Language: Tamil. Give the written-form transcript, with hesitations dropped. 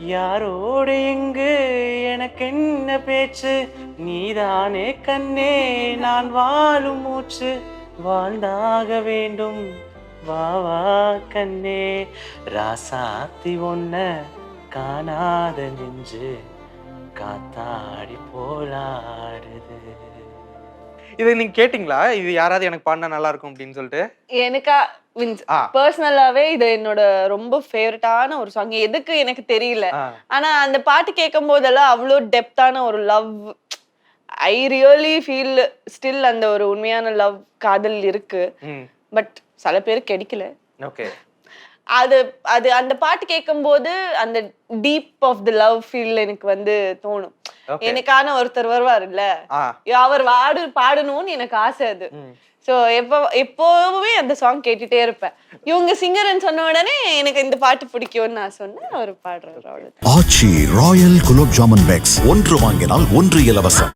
யாரோடு எங்கு எனக்கு என்ன பேச்சு, நீதானே கண்ணே நான் வாழும் மூச்சு, வாழ்ந்தாக வேண்டும் வா வா கண்ணே, ராசாத்தி ஒன்ன காணாத நெஞ்சு காத்தாடி போலாடுது. இதை நீங்க கேட்டீங்களா? இது யாராவது எனக்கு பாடினா நல்லா இருக்கும் அப்படின்னு சொல்லிட்டு? எனக்கா மீன்ஸ் பர்சனலாவே இது என்னோட ரொம்ப ஃபேவரட்டான ஒரு சாங். எதுக்கு எனக்கு தெரியல. ஆனா அந்த பாட்டு கேட்கும் போதெல்லாம் அவ்வளோ டெப்தான ஒரு love, I really feel still அந்த ஒரு உண்மையான லவ் காதல் இருக்கு. பட் சில பேருக்கு கிடைக்கல. ஓகே. அது அது அந்த பாட்டு கேட்கும்போது அந்த deep of the love feel எனக்கு வந்து தோணும். எனக்கான ஒருத்தர் வருவார் இல்ல, அவர் பாடணும்னு எனக்கு ஆசை. அது சோ எப்பவுமே அந்த சாங் கேட்டுட்டே இருப்பேன். இவங்க சிங்கர்ன்னு சொன்ன உடனே எனக்கு இந்த பாட்டு பிடிக்கும்னு நான் சொன்னேன். அவர் பாடுறாரு. ஆச்சி ராயல் குலோப் ஜாமுன் பேக்ஸ் 1 வாங்கினால் 1 இலவசம்.